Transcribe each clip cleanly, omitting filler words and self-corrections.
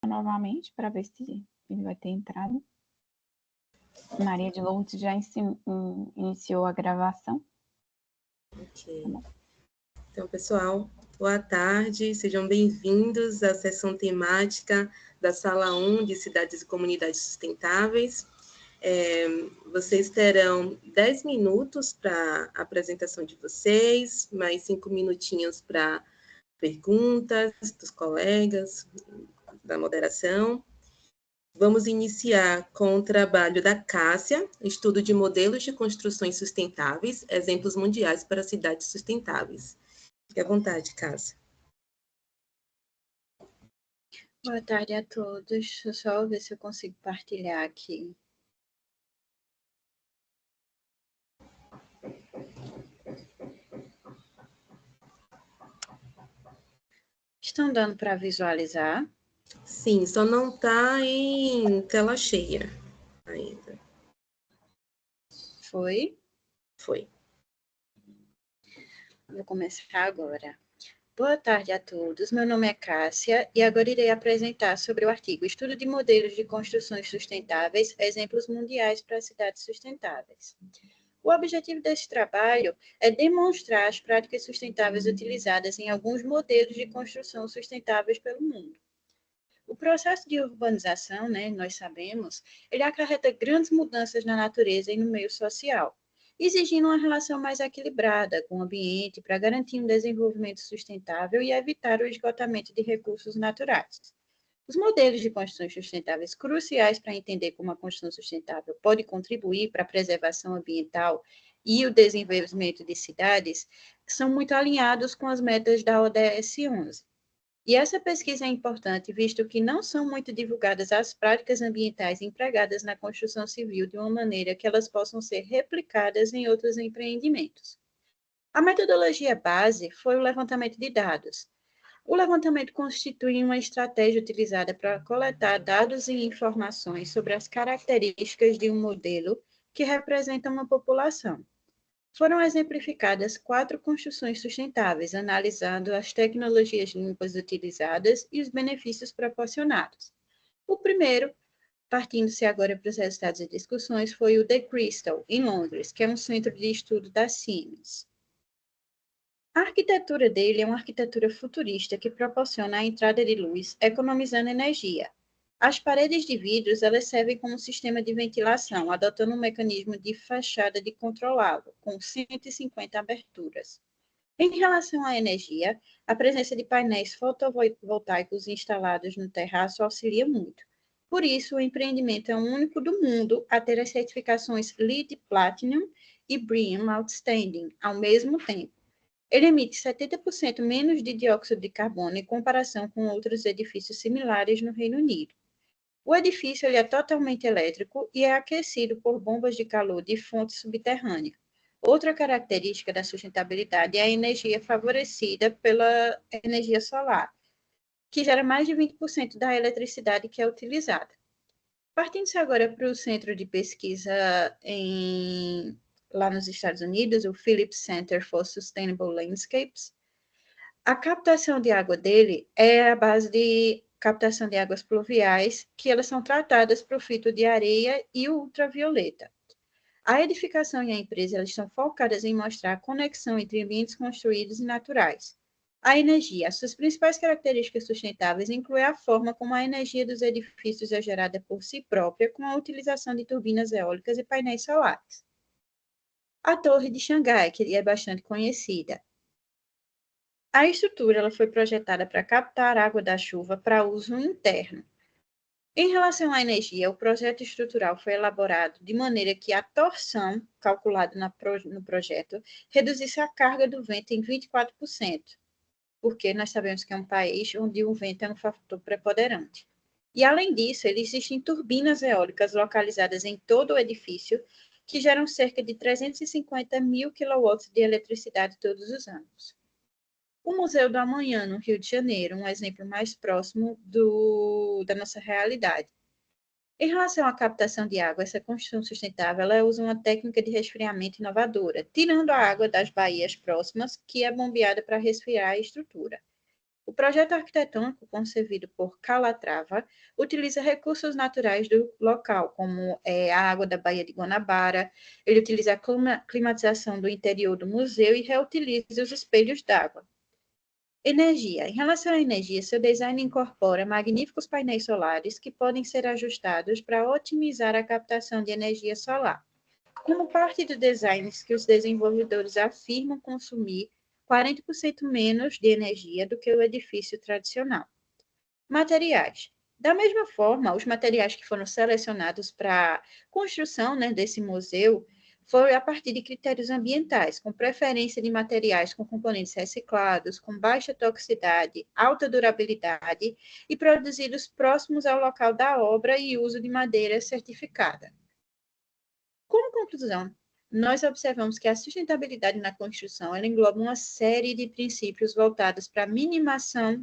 novamente para ver se ele vai ter entrado. Maria de Lourdes já iniciou a gravação. Ok. Então, pessoal, boa tarde, sejam bem-vindos à sessão temática da Sala 1 de Cidades e Comunidades Sustentáveis. Vocês terão 10 minutos para a apresentação de vocês, mais 5 minutinhos para perguntas dos colegas, da moderação. Vamos iniciar com o trabalho da Cássia, estudo de modelos de construções sustentáveis, exemplos mundiais para cidades sustentáveis. Fique à vontade, Cássia. Boa tarde a todos. Deixa eu só ver se eu consigo partilhar aqui. Estão dando para visualizar? Sim, só não está em tela cheia ainda. Foi? Foi. Vou começar agora. Boa tarde a todos. Meu nome é Cássia e agora irei apresentar sobre o artigo Estudo de Modelos de Construções Sustentáveis, Exemplos Mundiais para Cidades Sustentáveis. O objetivo desse trabalho é demonstrar as práticas sustentáveis utilizadas em alguns modelos de construção sustentáveis pelo mundo. O processo de urbanização, nós sabemos, ele acarreta grandes mudanças na natureza e no meio social, exigindo uma relação mais equilibrada com o ambiente para garantir um desenvolvimento sustentável e evitar o esgotamento de recursos naturais. Os modelos de construções sustentáveis cruciais para entender como a construção sustentável pode contribuir para a preservação ambiental e o desenvolvimento de cidades são muito alinhados com as metas da ODS 11. E essa pesquisa é importante, visto que não são muito divulgadas as práticas ambientais empregadas na construção civil de uma maneira que elas possam ser replicadas em outros empreendimentos. A metodologia base foi o levantamento de dados. O levantamento constitui uma estratégia utilizada para coletar dados e informações sobre as características de um modelo que representa uma população. Foram exemplificadas 4 construções sustentáveis, analisando as tecnologias limpas utilizadas e os benefícios proporcionados. O primeiro, partindo-se agora para os resultados e discussões, foi o The Crystal, em Londres, que é um centro de estudo da Siemens. A arquitetura dele é uma arquitetura futurista que proporciona a entrada de luz, economizando energia. As paredes de vidros elas servem como sistema de ventilação, adotando um mecanismo de fachada de controlável, com 150 aberturas. Em relação à energia, a presença de painéis fotovoltaicos instalados no terraço auxilia muito. Por isso, o empreendimento é o único do mundo a ter as certificações LEED Platinum e BREEAM Outstanding ao mesmo tempo. Ele emite 70% menos de dióxido de carbono em comparação com outros edifícios similares no Reino Unido. O edifício ele é totalmente elétrico e é aquecido por bombas de calor de fonte subterrânea. Outra característica da sustentabilidade é a energia favorecida pela energia solar, que gera mais de 20% da eletricidade que é utilizada. Partindo-se agora para o centro de pesquisa lá nos Estados Unidos, o Phillips Center for Sustainable Landscapes, a captação de água dele é a base de captação de águas pluviais, que elas são tratadas por filtro de areia e ultravioleta. A edificação e a empresa elas estão focadas em mostrar a conexão entre ambientes construídos e naturais. A energia, as suas principais características sustentáveis incluem a forma como a energia dos edifícios é gerada por si própria, com a utilização de turbinas eólicas e painéis solares. A Torre de Xangai, que é bastante conhecida. A estrutura ela foi projetada para captar água da chuva para uso interno. Em relação à energia, o projeto estrutural foi elaborado de maneira que a torção, calculada no projeto, reduzisse a carga do vento em 24%, porque nós sabemos que é um país onde o vento é um fator preponderante. E, além disso, existem turbinas eólicas localizadas em todo o edifício, que geram cerca de 350 mil quilowatts de eletricidade todos os anos. O Museu do Amanhã, no Rio de Janeiro, um exemplo mais próximo da nossa realidade. Em relação à captação de água, essa construção sustentável ela usa uma técnica de resfriamento inovadora, tirando a água das baías próximas, que é bombeada para resfriar a estrutura. O projeto arquitetônico concebido por Calatrava utiliza recursos naturais do local, como a água da Baía de Guanabara, ele utiliza a climatização do interior do museu e reutiliza os espelhos d'água. Energia. Em relação à energia, seu design incorpora magníficos painéis solares que podem ser ajustados para otimizar a captação de energia solar. Como parte do design que os desenvolvedores afirmam consumir 40% menos de energia do que o edifício tradicional. Materiais. Da mesma forma, os materiais que foram selecionados para a construção, né, desse museu foram a partir de critérios ambientais, com preferência de materiais com componentes reciclados, com baixa toxicidade, alta durabilidade e produzidos próximos ao local da obra e uso de madeira certificada. Como conclusão, nós observamos que a sustentabilidade na construção ela engloba uma série de princípios voltados para a minimização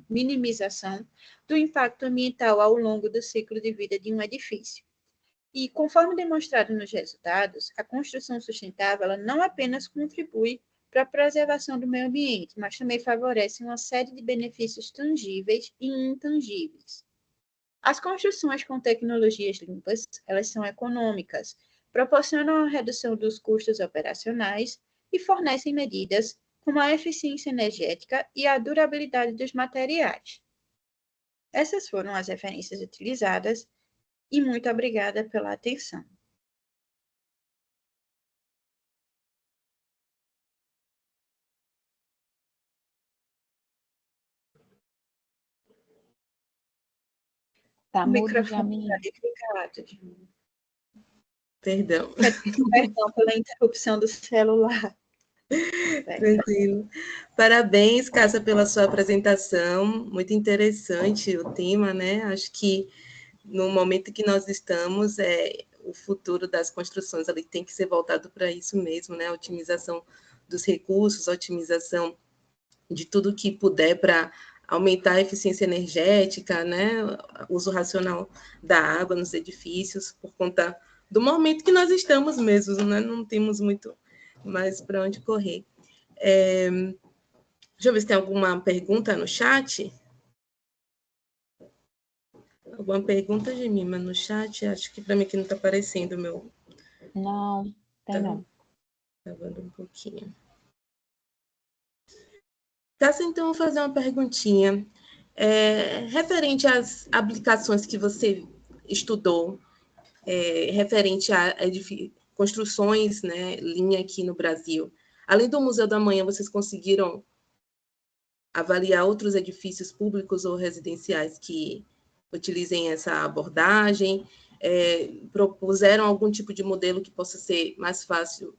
do impacto ambiental ao longo do ciclo de vida de um edifício. E, conforme demonstrado nos resultados, a construção sustentável ela não apenas contribui para a preservação do meio ambiente, mas também favorece uma série de benefícios tangíveis e intangíveis. As construções com tecnologias limpas, elas são econômicas, proporcionam a redução dos custos operacionais e fornecem medidas como a eficiência energética e a durabilidade dos materiais. Essas foram as referências utilizadas e muito obrigada pela atenção. Tá O mudo, microfone Jamile. está desligado. Perdão. Perdão pela interrupção do celular. Tranquilo. Parabéns, Cássia, pela sua apresentação. Muito interessante o tema, né? Acho que no momento que nós estamos, o futuro das construções ali tem que ser voltado para isso mesmo, né? A otimização dos recursos, a otimização de tudo que puder para aumentar a eficiência energética, né? O uso racional da água nos edifícios, por conta do momento que nós estamos mesmo, né? Não temos muito mais para onde correr. Deixa eu ver se tem alguma pergunta no chat. Alguma pergunta, Gemima, no chat? Acho que para mim aqui não está aparecendo o meu. Não, tem não. Travando um pouquinho. Cássia, então, eu vou fazer uma perguntinha. Referente às aplicações que você estudou, referente a construções, né, linha aqui no Brasil. Além do Museu da Manhã, vocês conseguiram avaliar outros edifícios públicos ou residenciais que utilizem essa abordagem? Propuseram algum tipo de modelo que possa ser mais fácil,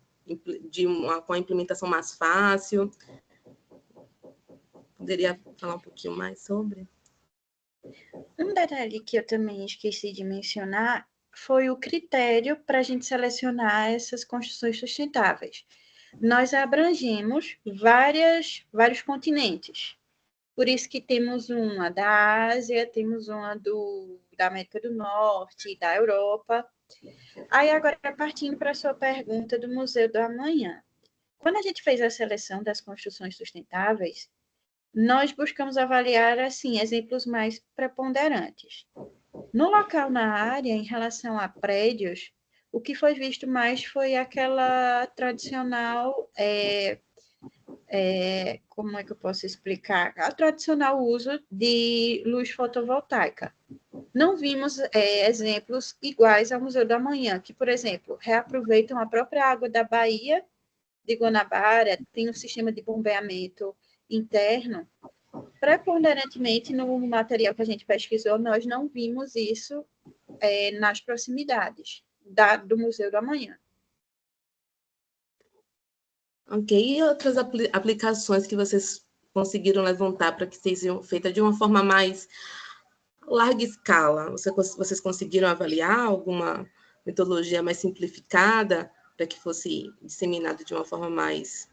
com a implementação mais fácil? Poderia falar um pouquinho mais sobre? Um detalhe que eu também esqueci de mencionar foi o critério para a gente selecionar essas construções sustentáveis. Nós abrangemos vários continentes. Por isso que temos uma da Ásia, temos uma da América do Norte, da Europa. Aí agora, partindo para a sua pergunta do Museu do Amanhã. Quando a gente fez a seleção das construções sustentáveis, nós buscamos avaliar, assim, exemplos mais preponderantes. No local, na área, em relação a prédios, o que foi visto mais foi aquela tradicional, como é que eu posso explicar? A tradicional uso de luz fotovoltaica. Não vimos exemplos iguais ao Museu da Manhã, que, por exemplo, reaproveitam a própria água da Baía de Guanabara, tem um sistema de bombeamento interno. Preponderantemente, no material que a gente pesquisou, nós não vimos isso nas proximidades do Museu do Amanhã. Ok. E outras aplicações que vocês conseguiram levantar para que sejam feitas de uma forma mais larga escala? Vocês conseguiram avaliar alguma metodologia mais simplificada para que fosse disseminado de uma forma mais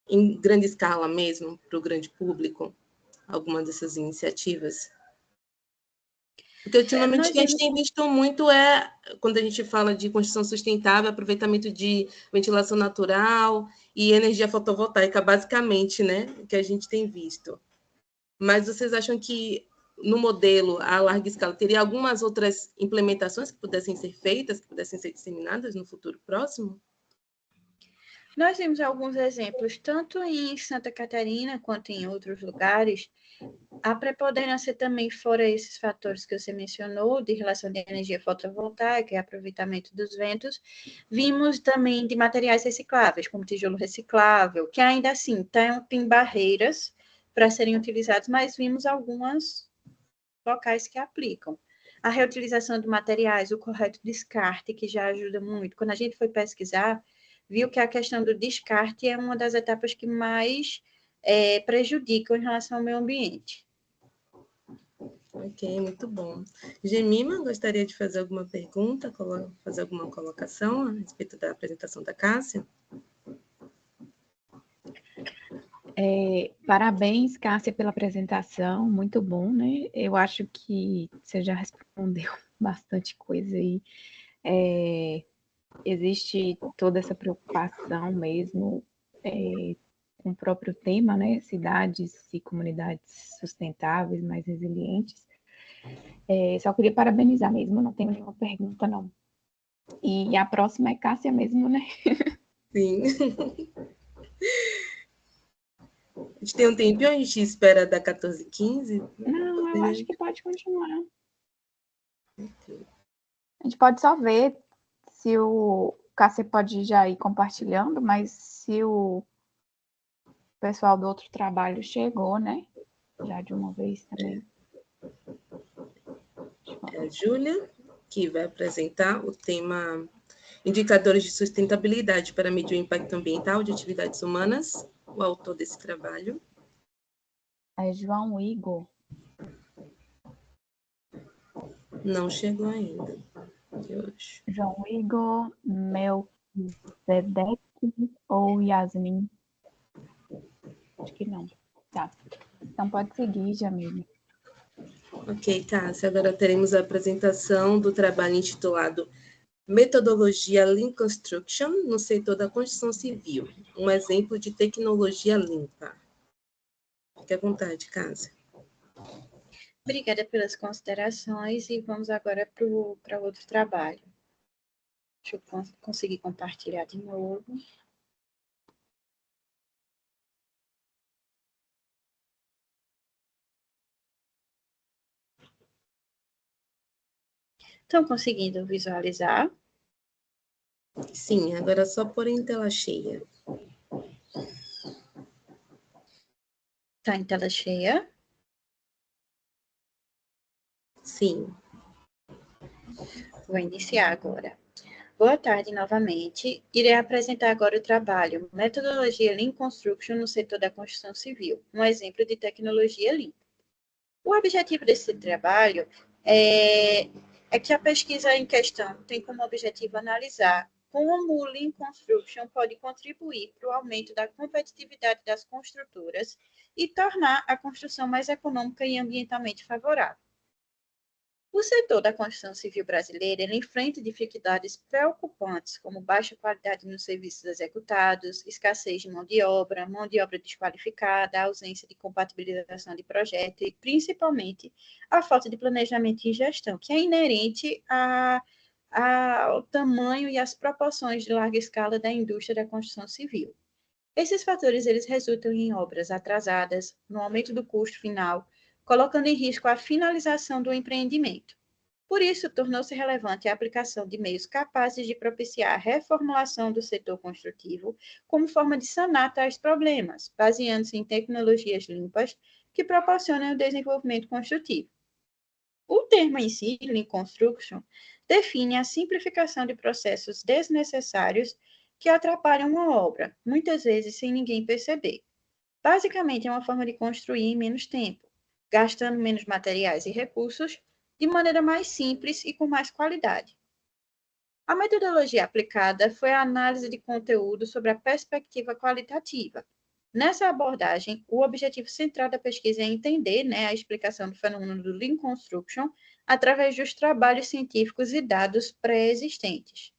em grande escala mesmo, para o grande público, alguma dessas iniciativas? Porque ultimamente o que a gente tem visto muito quando a gente fala de construção sustentável, aproveitamento de ventilação natural e energia fotovoltaica, basicamente, né? O que a gente tem visto. mas vocês acham que no modelo a larga escala teria algumas outras implementações que pudessem ser feitas, que pudessem ser disseminadas no futuro próximo? Nós vimos alguns exemplos, tanto em Santa Catarina quanto em outros lugares. A preponderância também, fora esses fatores que você mencionou, de relação de energia fotovoltaica e aproveitamento dos ventos, vimos também de materiais recicláveis, como tijolo reciclável, que ainda assim tem barreiras para serem utilizados, mas vimos alguns locais que aplicam. A reutilização de materiais, o correto descarte, que já ajuda muito. Quando a gente foi pesquisar, viu que a questão do descarte é uma das etapas que mais prejudicam em relação ao meio ambiente. Ok, muito bom. Gemima, gostaria de fazer alguma pergunta, fazer alguma colocação a respeito da apresentação da Cássia? Parabéns, Cássia, pela apresentação, muito bom, né? Eu acho que você já respondeu bastante coisa aí. Existe toda essa preocupação mesmo com o próprio tema, né? Cidades e comunidades sustentáveis, mais resilientes. Só queria parabenizar mesmo, não tenho nenhuma pergunta, não. E a próxima é Cássia mesmo, né? Sim. A gente tem um tempinho, a gente espera da 14h15? Não, eu acho que pode continuar. A gente pode só ver se o Cássia pode já ir compartilhando, mas se o pessoal do outro trabalho chegou, né? Já de uma vez também. É a Júlia, que vai apresentar o tema Indicadores de Sustentabilidade para Medir o Impacto Ambiental de Atividades Humanas, o autor desse trabalho. É João Igor. Não chegou ainda, de hoje. João Igor, Melquisedeque ou Yasmin? Acho que não. Tá. Então pode seguir, Jamile. Ok, Cássia. Agora teremos a apresentação do trabalho intitulado Metodologia Lean Construction no setor da construção civil, um exemplo de tecnologia limpa. Fique à vontade, Cássia. Obrigada pelas considerações e vamos agora para outro trabalho. Deixa eu conseguir compartilhar de novo. Estão conseguindo visualizar? Sim, agora só pôr em tela cheia. Está em tela cheia? Sim. Vou iniciar agora. Boa tarde novamente. Irei apresentar agora o trabalho Metodologia Lean Construction no setor da construção civil, um exemplo de tecnologia Lean. O objetivo desse trabalho é que a pesquisa em questão tem como objetivo analisar como o Lean Construction pode contribuir para o aumento da competitividade das construtoras e tornar a construção mais econômica e ambientalmente favorável. O setor da construção civil brasileira enfrenta dificuldades preocupantes, como baixa qualidade nos serviços executados, escassez de mão de obra desqualificada, ausência de compatibilização de projeto e, principalmente, a falta de planejamento e gestão, que é inerente ao tamanho e às proporções de larga escala da indústria da construção civil. Esses fatores eles resultam em obras atrasadas, no aumento do custo final, colocando em risco a finalização do empreendimento. Por isso, tornou-se relevante a aplicação de meios capazes de propiciar a reformulação do setor construtivo como forma de sanar tais problemas, baseando-se em tecnologias limpas que proporcionam o desenvolvimento construtivo. O termo em si, Lean Construction, define a simplificação de processos desnecessários que atrapalham uma obra, muitas vezes sem ninguém perceber. Basicamente, é uma forma de construir em menos tempo, gastando menos materiais e recursos, de maneira mais simples e com mais qualidade. A metodologia aplicada foi a análise de conteúdo sobre a perspectiva qualitativa. Nessa abordagem, o objetivo central da pesquisa é entender a explicação do fenômeno do Lean Construction através dos trabalhos científicos e dados pré-existentes.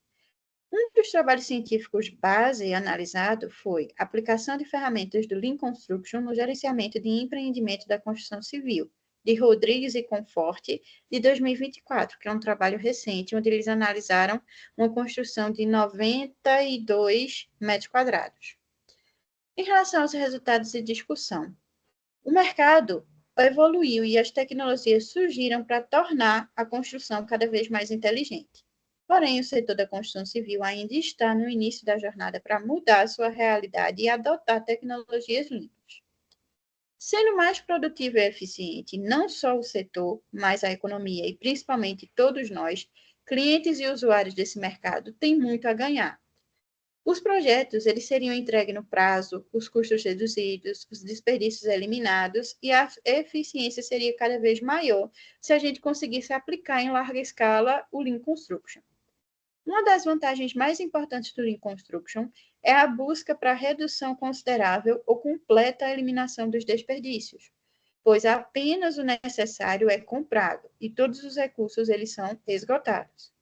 Um dos trabalhos científicos base analisado foi a aplicação de ferramentas do Lean Construction no gerenciamento de empreendimento da construção civil, de Rodrigues e Conforte, de 2024, que é um trabalho recente, onde eles analisaram uma construção de 92 metros quadrados. Em relação aos resultados de discussão, o mercado evoluiu e as tecnologias surgiram para tornar a construção cada vez mais inteligente. Porém, o setor da construção civil ainda está no início da jornada para mudar sua realidade e adotar tecnologias limpas. Sendo mais produtivo e eficiente, não só o setor, mas a economia e principalmente todos nós, clientes e usuários desse mercado, têm muito a ganhar. Os projetos eles seriam entregues no prazo, os custos reduzidos, os desperdícios eliminados e a eficiência seria cada vez maior se a gente conseguisse aplicar em larga escala o Lean Construction. Uma das vantagens mais importantes do Lean Construction é a busca para redução considerável ou completa eliminação dos desperdícios, pois apenas o necessário é comprado e todos os recursos eles são esgotados.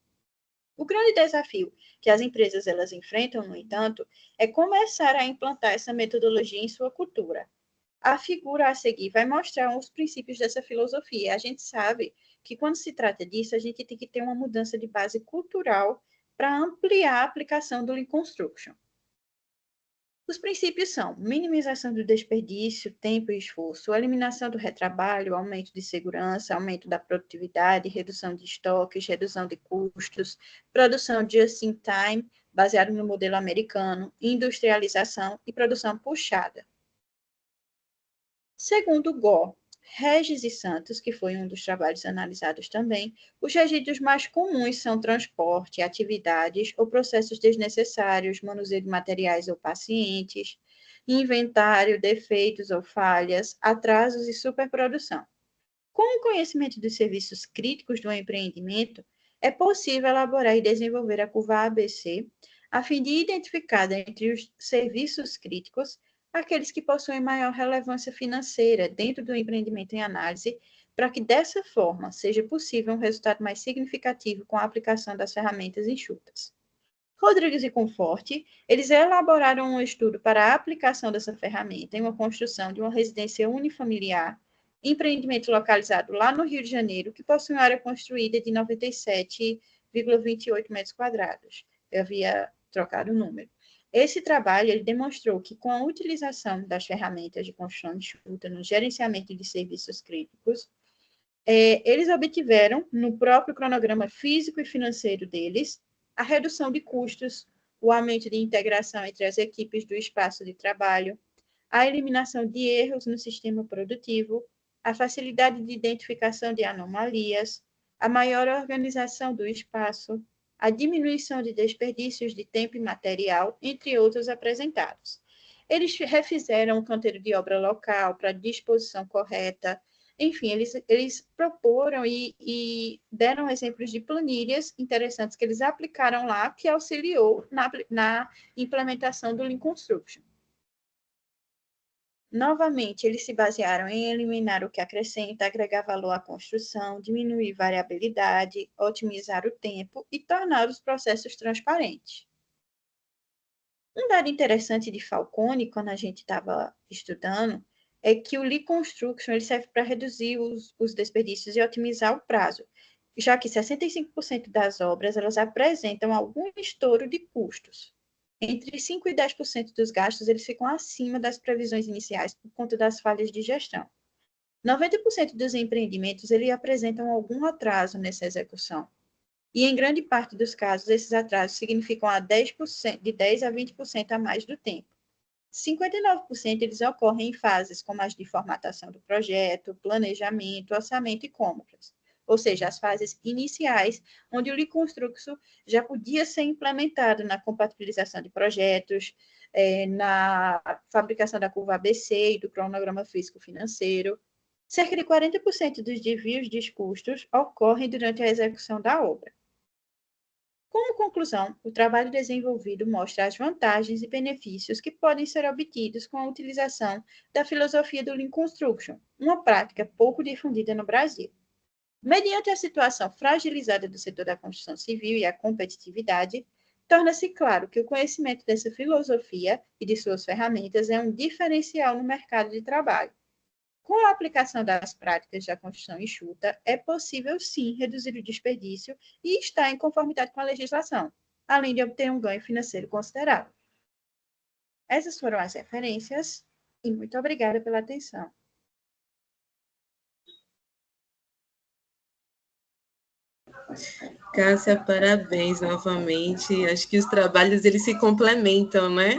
O grande desafio que as empresas elas enfrentam, no entanto, é começar a implantar essa metodologia em sua cultura. A figura a seguir vai mostrar os princípios dessa filosofia. A gente sabe que quando se trata disso, a gente tem que ter uma mudança de base cultural para ampliar a aplicação do Lean Construction. Os princípios são minimização do desperdício, tempo e esforço, eliminação do retrabalho, aumento de segurança, aumento da produtividade, redução de estoques, redução de custos, produção just-in-time, baseado no modelo americano, industrialização e produção puxada. Segundo Gore, Regis e Santos, que foi um dos trabalhos analisados também, os resíduos mais comuns são transporte, atividades ou processos desnecessários, manuseio de materiais ou pacientes, inventário, defeitos ou falhas, atrasos e superprodução. Com o conhecimento dos serviços críticos do empreendimento, é possível elaborar e desenvolver a curva ABC, a fim de identificar dentre os serviços críticos aqueles que possuem maior relevância financeira dentro do empreendimento em análise, para que dessa forma seja possível um resultado mais significativo com a aplicação das ferramentas enxutas. Rodrigues e Conforte, eles elaboraram um estudo para a aplicação dessa ferramenta em uma construção de uma residência unifamiliar, empreendimento localizado lá no Rio de Janeiro, que possui uma área construída de 97,28 metros quadrados. Eu havia trocado o número. Esse trabalho ele demonstrou que, com a utilização das ferramentas de construção enxuta no gerenciamento de serviços críticos, eles obtiveram, no próprio cronograma físico e financeiro deles, a redução de custos, o aumento de integração entre as equipes do espaço de trabalho, a eliminação de erros no sistema produtivo, a facilidade de identificação de anomalias, a maior organização do espaço, a diminuição de desperdícios de tempo e material, entre outros apresentados. Eles refizeram o canteiro de obra local para disposição correta. Enfim, eles proporam e deram exemplos de planilhas interessantes que eles aplicaram lá, que auxiliou na implementação do Lean Construction. Novamente, eles se basearam em eliminar o que acrescenta, agregar valor à construção, diminuir variabilidade, otimizar o tempo e tornar os processos transparentes. Um dado interessante de Falcone, quando a gente estava estudando, é que o Lean Construction ele serve para reduzir os desperdícios e otimizar o prazo, já que 65% das obras elas apresentam algum estouro de custos. Entre 5% e 10% dos gastos eles ficam acima das previsões iniciais por conta das falhas de gestão. 90% dos empreendimentos eles apresentam algum atraso nessa execução. E, em grande parte dos casos, esses atrasos significam de 10% a 20% a mais do tempo. 59% eles ocorrem em fases como as de formatação do projeto, planejamento, orçamento e compras. Ou seja, as fases iniciais, onde o Lean Construction já podia ser implementado na compatibilização de projetos, na fabricação da curva ABC e do cronograma físico-financeiro. Cerca de 40% dos desvios de custos ocorrem durante a execução da obra. Como conclusão, o trabalho desenvolvido mostra as vantagens e benefícios que podem ser obtidos com a utilização da filosofia do Lean Construction, uma prática pouco difundida no Brasil. Mediante a situação fragilizada do setor da construção civil e a competitividade, torna-se claro que o conhecimento dessa filosofia e de suas ferramentas é um diferencial no mercado de trabalho. Com a aplicação das práticas da construção enxuta, é possível, sim, reduzir o desperdício e estar em conformidade com a legislação, além de obter um ganho financeiro considerável. Essas foram as referências e muito obrigada pela atenção. Cássia, parabéns novamente. Acho que os trabalhos eles se complementam, né?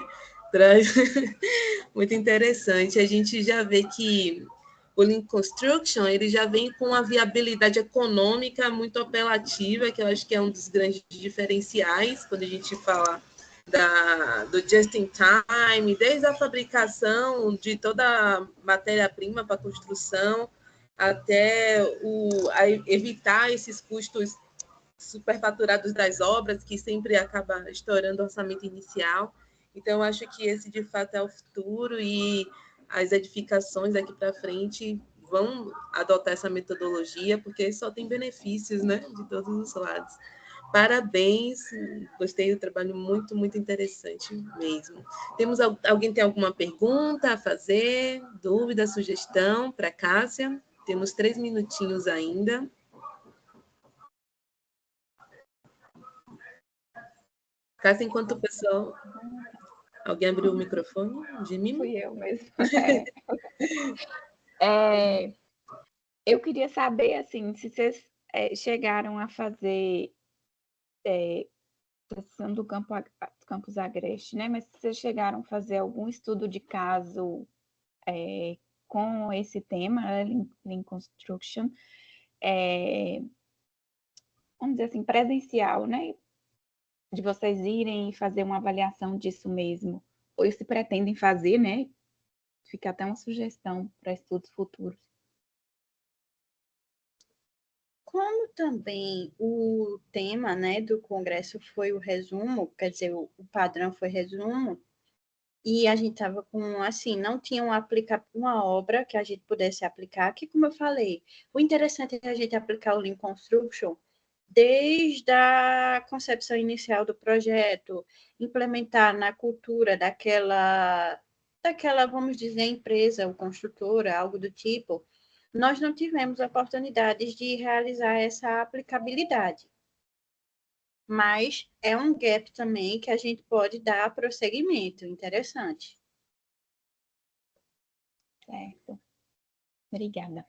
Muito interessante. A gente já vê que o Lean Construction ele já vem com uma viabilidade econômica muito apelativa, que eu acho que é um dos grandes diferenciais quando a gente fala do just in time, desde a fabricação de toda a matéria-prima para a construção, até evitar esses custos superfaturados das obras, que sempre acaba estourando o orçamento inicial. Então, eu acho que esse, de fato, é o futuro e as edificações daqui para frente vão adotar essa metodologia, porque só tem benefícios, né, de todos os lados. Parabéns, gostei do trabalho, muito, muito interessante mesmo. Alguém tem alguma pergunta a fazer, dúvida, sugestão para a Cássia? Temos 3 minutinhos ainda. Cássia, enquanto o pessoal... Alguém abriu o microfone de mim? Fui eu mesmo. Eu queria saber, assim, se vocês chegaram a fazer sessão do Campus Agreste, né? Mas se vocês chegaram a fazer algum estudo de caso com esse tema, Lean Construction, vamos dizer assim, presencial, né? De vocês irem e fazer uma avaliação disso mesmo, ou se pretendem fazer, né? Fica até uma sugestão para estudos futuros. Como também o tema, né, do congresso foi o resumo, quer dizer, o padrão foi resumo, e a gente estava com, assim, não tinha uma obra que a gente pudesse aplicar, que, como eu falei, o interessante é a gente aplicar o Lean Construction desde a concepção inicial do projeto, implementar na cultura daquela, vamos dizer, empresa ou construtora, algo do tipo. Nós não tivemos oportunidades de realizar essa aplicabilidade. Mas é um gap também que a gente pode dar prosseguimento. Interessante. Certo. Obrigada.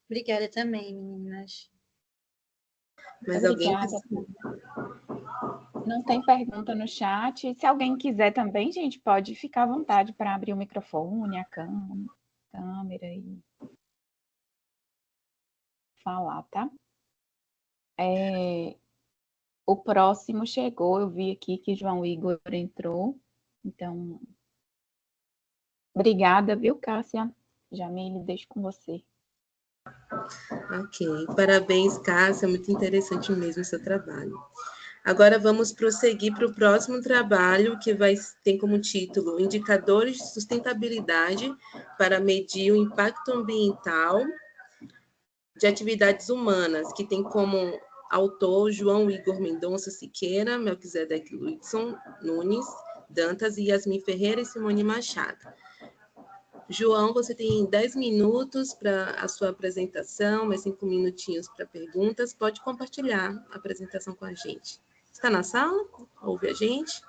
Obrigada também, meninas. Mas obrigada. Não tem pergunta no chat. Se alguém quiser também, gente, pode ficar à vontade para abrir o microfone, a câmera e falar, tá? O próximo chegou, eu vi aqui que João Igor entrou, então, obrigada, viu, Cássia? Jamile, deixo com você. Ok, parabéns, Cássia, muito interessante mesmo o seu trabalho. Agora vamos prosseguir para o próximo trabalho, que tem como título Indicadores de Sustentabilidade para medir o impacto ambiental de atividades humanas, que tem como autor João Igor Mendonça Siqueira, Melquisedeque Luidson Nunes Dantas e Yasmin Ferreira e Simone Machado. João, você tem 10 minutos para a sua apresentação, mais 5 minutinhos para perguntas. Pode compartilhar a apresentação com a gente. Está na sala? Ouve a gente?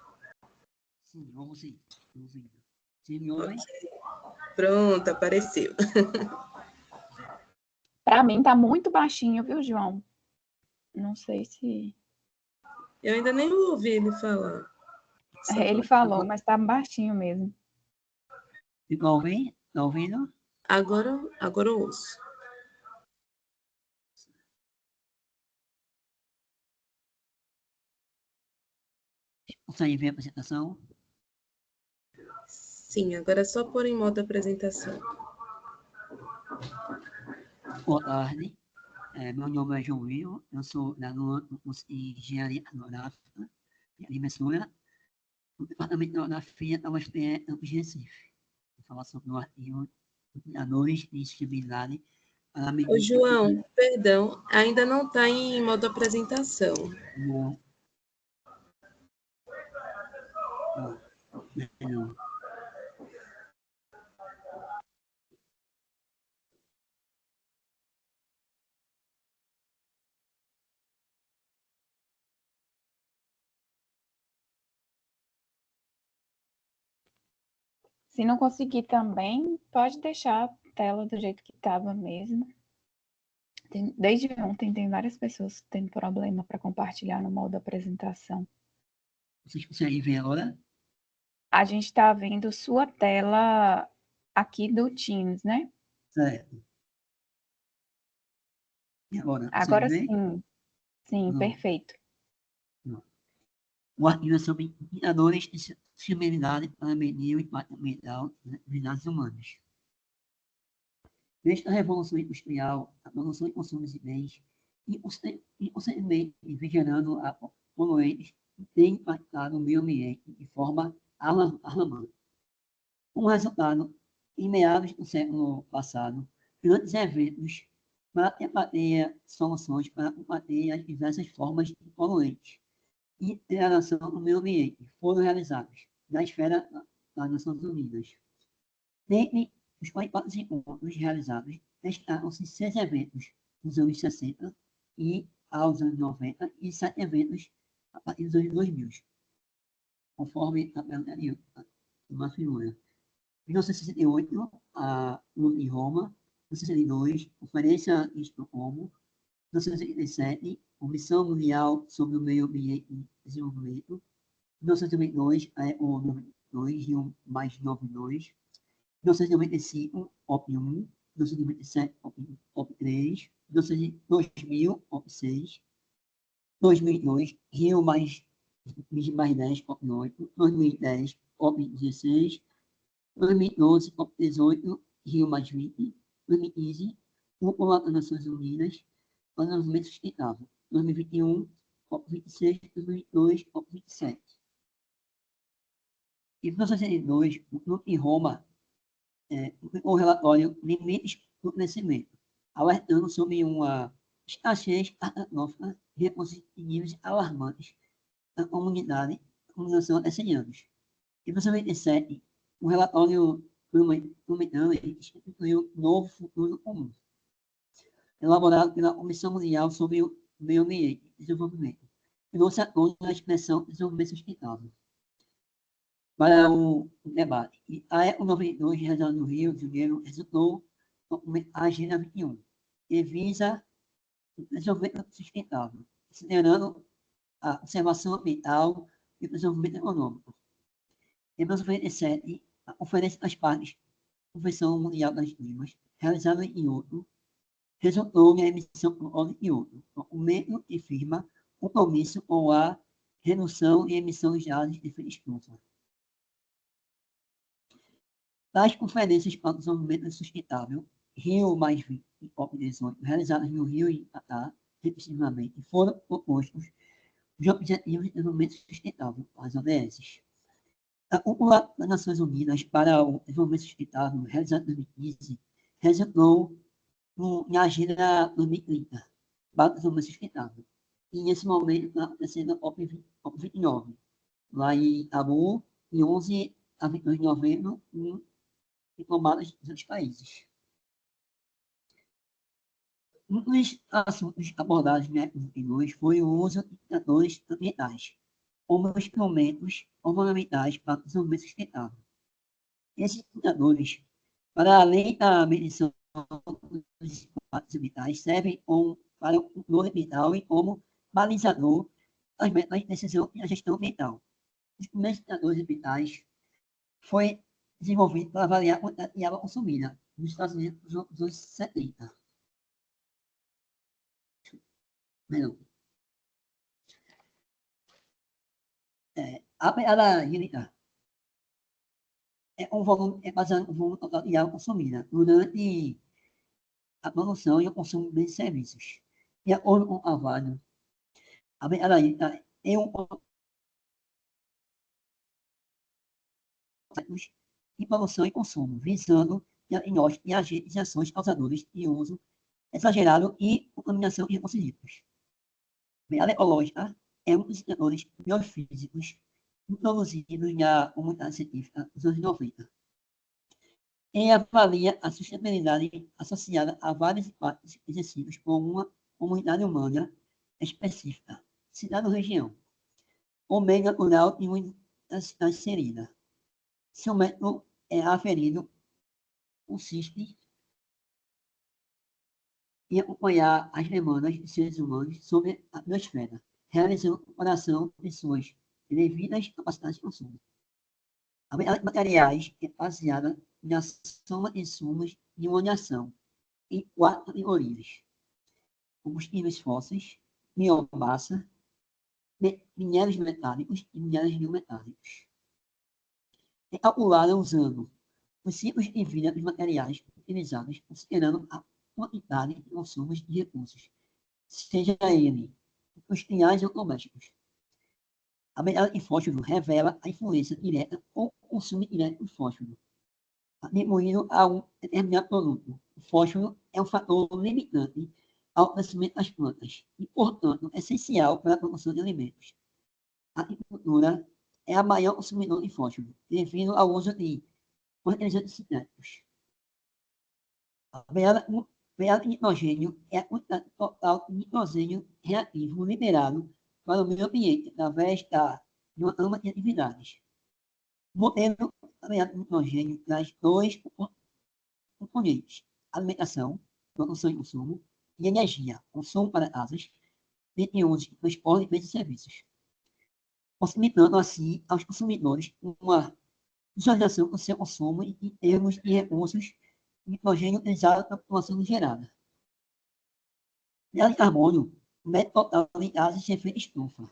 Sim, vamos sim. Sim, me ouvem? Pronto, apareceu. Para mim está muito baixinho, viu, João? Não sei se... Eu ainda nem ouvi ele falar. Ele falou, mas está baixinho mesmo. Ficou ouvindo? Está ouvindo? Agora eu ouço. Consegue ver a apresentação? Sim, agora é só pôr em modo apresentação. Boa tarde. Meu nome é João Will, eu sou da Engenharia Aeronáutica e Agrimensura, do Departamento de Geografia da UFPE, Campus de Recife. Vou falar sobre o artigo Indicadores de Sustentabilidade para medir... João, perdão, ainda não está em modo apresentação. Não. Não. Se não conseguir também, pode deixar a tela do jeito que estava mesmo. Desde ontem tem várias pessoas tendo problema para compartilhar no modo apresentação. Vocês conseguem ver agora? A gente está vendo sua tela aqui do Teams, né? Certo. E agora? Agora Vocês veem? sim. Sim, Não. perfeito. Não. O artigo é sobre indicadores de sustentabilidade para medir o impacto ambiental nas atividades humanas. Desde a Revolução Industrial, a produção e consumo de bens e constantemente gerando poluentes tem impactado o meio ambiente de forma alarmante. Como resultado, em meados do século passado, grandes eventos para debater soluções para combater as diversas formas de poluentes e degradação do meio ambiente foram realizados na esfera das Nações Unidas. Dentre os 44 encontros realizados, destacam-se 6 eventos nos anos 60 e aos anos 90 e 7 eventos a partir dos anos 2000, conforme a tabela anterior, uma figura. Em 1968, a Luta em Roma. Em 1962, Conferência em Estocolmo. Em 1987, Comissão Mundial sobre o Meio Ambiente e Desenvolvimento. Em 1992, a ONU 2, Rio mais 92. Em 1995, OP 1. Em 1997, OP 3. Em 2000, OP 6. 2002, Rio mais 10, OP 8. 2010, OP 16. 2012, OP 18, Rio mais 20. 2015, Cúpula das Nações Unidas para o Desenvolvimento Sustentável. 2021, COP 26, 2022, COP 27. Em 1962, o Clube em Roma o relatório Limites do Crescimento, alertando sobre uma escassez catastrófica de recursos em níveis alarmantes da comunidade com relação a 10 anos. Em 1997, o relatório Fluminense instituiu um novo futuro comum, elaborado pela Comissão Mundial sobre o Meio Ambiente e Desenvolvimento, que trouxe à tona a expressão desenvolvimento sustentável para o debate. E a ECO 92, realizada no Rio de Janeiro, resultou a Agenda 21, que visa o desenvolvimento sustentável, considerando a conservação ambiental e o desenvolvimento econômico. Em 1997, a Conferência das Partes, Convenção Mundial das Climas, realizada em Kyoto, resultou na emissão de Kyoto, documento que firma compromisso com a redução de emissões de gases de efeito estufa. Das conferências para o desenvolvimento sustentável, Rio mais 20 e COP18, realizadas no Rio e Catar, respectivamente, foram propostos os Objetivos de Desenvolvimento Sustentável, as ODS. A Cúpula das Nações Unidas para o Desenvolvimento Sustentável, realizada em 2015, resultou na Agenda 2030 para o Desenvolvimento Sustentável. E, nesse momento, está acontecendo a COP29, lá em Abu, de 11 a 22 de novembro, em diplomatas dos outros países. Um dos assuntos abordados na COP22 foi o uso de indicadores ambientais, como instrumentos fundamentais para o desenvolvimento sustentável. Esses indicadores, para além da medição dos impactos ambientais, servem para o controle ambiental e como balizador das metas de decisão e a gestão ambiental. Os primeiros indicadores ambientais foi desenvolvido para avaliar a quantidade de água consumida nos Estados Unidos nos anos 70. Melhor. A pegada hídrica é baseado no volume total de água consumida durante a produção e o consumo de serviços. De acordo com a VADA, a pegada hídrica é de produção e consumo, visando diagnóstico de agentes e ações causadores de uso exagerado e contaminação de recursos hídricos. A pegada ecológica é um dos indicadores biofísicos introduzido na comunidade científica nos anos 90. Ele avalia a sustentabilidade associada a vários impactos exercidos por uma comunidade humana específica, cidade ou região, ou meio natural e uma cidade inserida. Seu método é aferido, consiste em acompanhar as demandas dos seres humanos sobre a biosfera, realizando comparação de suas devidas capacidades de consumo. A variedade de materiais é baseada na soma de insumos de uma ação em 4 categorias: combustíveis fósseis, biomassa, minérios metálicos e minérios não metálicos. É calculada usando os ciclos de vida dos materiais utilizados, considerando a quantidade de consumos de recursos, seja ele industriais ou domésticos. A variedade de fósforo revela a influência direta ou consumo direto de fósforo, atribuído a um determinado produto. O fósforo é um fator limitante ao crescimento das plantas e, portanto, essencial para a produção de alimentos. A agricultura é a maior consumidora de fósforo, devido ao uso de fertilizantes sintéticos. A variedade de nitrogênio é a quantidade total de nitrogênio reativo liberado para o meio ambiente através de uma gama de atividades. O modelo da variedade de nitrogênio traz 2 componentes: alimentação, produção e consumo, e energia, consumo para casas, entre usos de transporte e bens e serviços, possibilitando assim aos consumidores uma visualização do seu consumo em termos de recursos de nitrogênio utilizado para a população gerada. De carbono, o método total de gases de efeito estufa,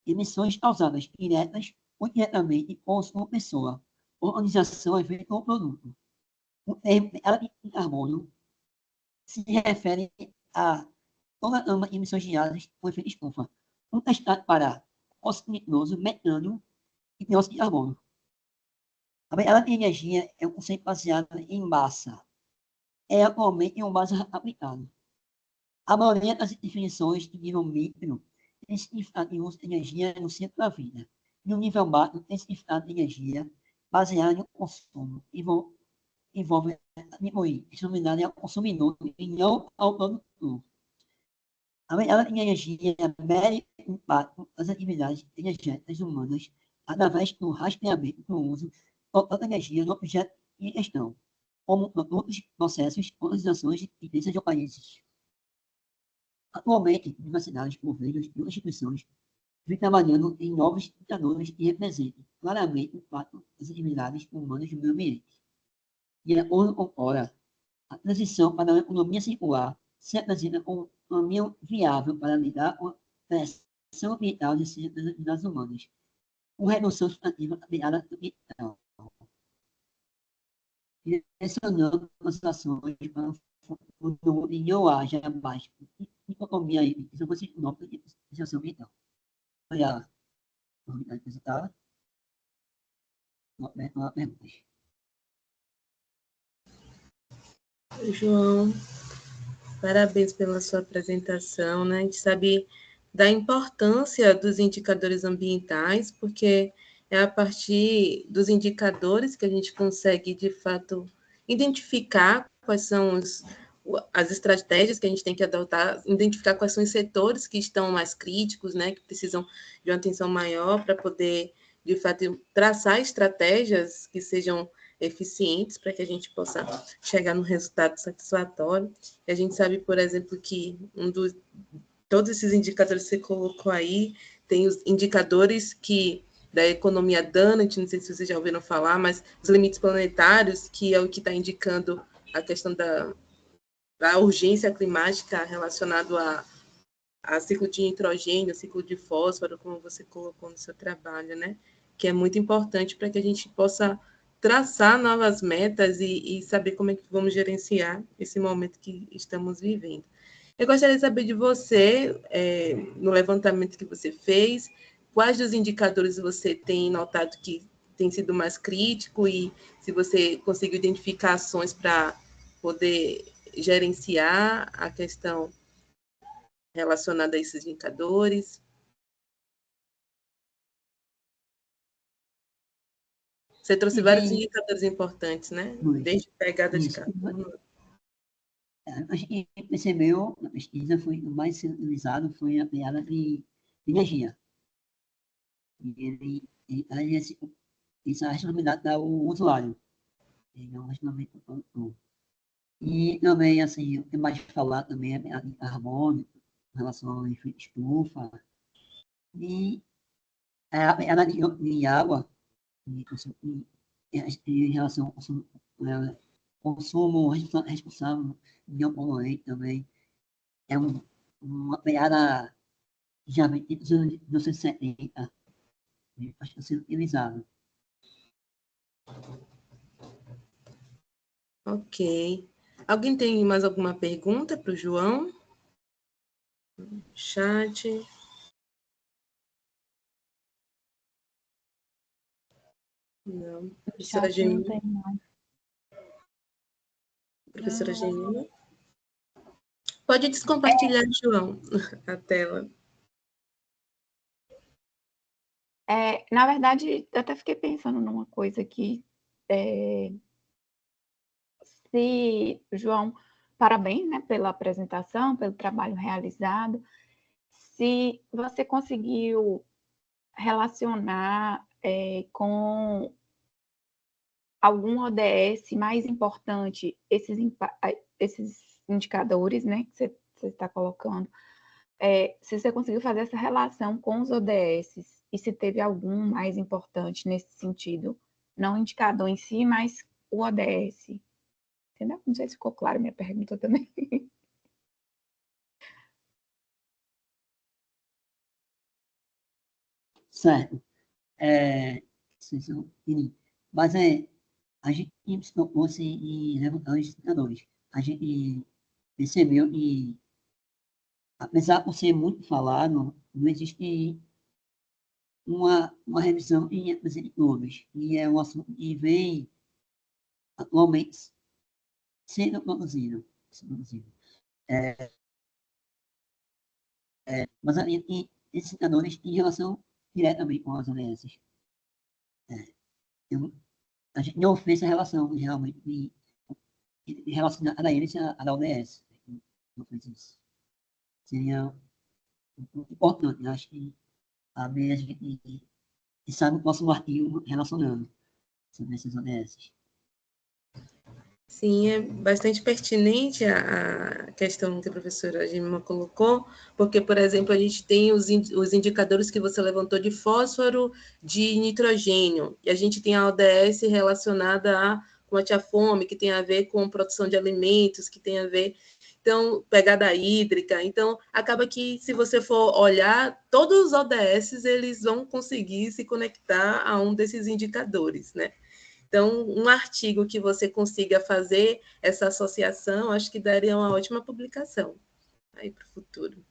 emissões causadas diretas ou indiretamente por uma pessoa, organização, evento ou produto. O termo de carbono se refere a toda a gama de emissões de gases com efeito estufa, testado para óxido nitroso, metano e dióxido de carbono. A variedade de energia é um conceito baseado em massa. É atualmente uma base aplicada. A maioria das definições de nível micro tem significado de uso de energia no centro da vida. No nível macro tem significado de energia baseado no consumo. Envolve atribuir responsabilidade ao consumidor e não ao produtor. A variedade de energia mede o impacto das atividades energéticas humanas através do rastreamento do uso total da energia no objeto em questão, como produtos, processos, organizações e empresas ou países. Atualmente, universidades, governos e instituições vêm trabalhando em novos indicadores que representem claramente o impacto das atividades humanas no meio ambiente. De acordo com Cora, a transição para uma economia circular se apresenta como um caminho viável para lidar com a pressão ambiental das atividades humanas, com redução substantiva da pegada ambiental, direcionando as ações para um futuro onde não haja mais dicotomia entre desenvolvimento econômico e preservação ambiental. Olha a unidade apresentada. Perguntas. João, parabéns pela sua apresentação, né? A gente sabe da importância dos indicadores ambientais, porque é a partir dos indicadores que a gente consegue, de fato, identificar quais são as estratégias que a gente tem que adotar, identificar quais são os setores que estão mais críticos, né, que precisam de uma atenção maior para poder, de fato, traçar estratégias que sejam eficientes para que a gente possa chegar no resultado satisfatório. E a gente sabe, por exemplo, que todos esses indicadores que você colocou aí, tem os indicadores da economia Dunnett, não sei se vocês já ouviram falar, mas os limites planetários, que é o que está indicando a questão da urgência climática relacionado a ciclo de nitrogênio, ciclo de fósforo, como você colocou no seu trabalho, né? Que é muito importante para que a gente possa traçar novas metas e saber como é que vamos gerenciar esse momento que estamos vivendo. Eu gostaria de saber de você, no levantamento que você fez, quais dos indicadores você tem notado que tem sido mais crítico e se você conseguiu identificar ações para poder gerenciar a questão relacionada a esses indicadores. Você trouxe vários indicadores importantes, né? Foi. Desde pegada de Isso. carbono. A gente percebeu, na pesquisa, foi o mais utilizado foi a pegada de energia. Aí isso é a responsabilidade do usuário. É uma responsabilidade do. E também, assim, o que mais falar também é a pegada de carbono, em relação ao efeito estufa, e a pegada de água, em relação ao consumo responsável de um poluente também. É uma pegada já vem dos anos 1970, acho que está sendo utilizado. Ok. Alguém tem mais alguma pergunta para o João? Chat. Não. Professora Chat não Gemima? tem, não. Professora Gemima? Pode descompartilhar, João, a tela. Na verdade, eu até fiquei pensando numa coisa aqui. João, parabéns, né, pela apresentação, pelo trabalho realizado. Se você conseguiu relacionar com algum ODS mais importante esses indicadores, né, que você está colocando, se você conseguiu fazer essa relação com os ODS e se teve algum mais importante nesse sentido, não o indicador em si, mas o ODS. Entendeu? Não sei se ficou claro minha pergunta também. Certo. Mas a gente se propôs em levantar os indicadores. A gente percebeu que, apesar de ser muito falado, não existe uma revisão em clubes. E é um assunto que vem atualmente sendo produzido. Mas esses indicadores em relação diretamente com as ONS. A gente não fez a relação realmente de relacionar a eles a da ODS. Não fez isso. Seria importante, acho que a gente está no próximo artigo relacionando sobre esses ODS. Sim, é bastante pertinente a questão que a professora Gemima colocou, porque, por exemplo, a gente tem os indicadores que você levantou de fósforo, de nitrogênio, e a gente tem a ODS relacionada a combate à fome, que tem a ver com produção de alimentos, que tem a ver, então, pegada hídrica. Então, acaba que, se você for olhar, todos os ODS, eles vão conseguir se conectar a um desses indicadores, né? Então, um artigo que você consiga fazer essa associação, acho que daria uma ótima publicação aí para o futuro.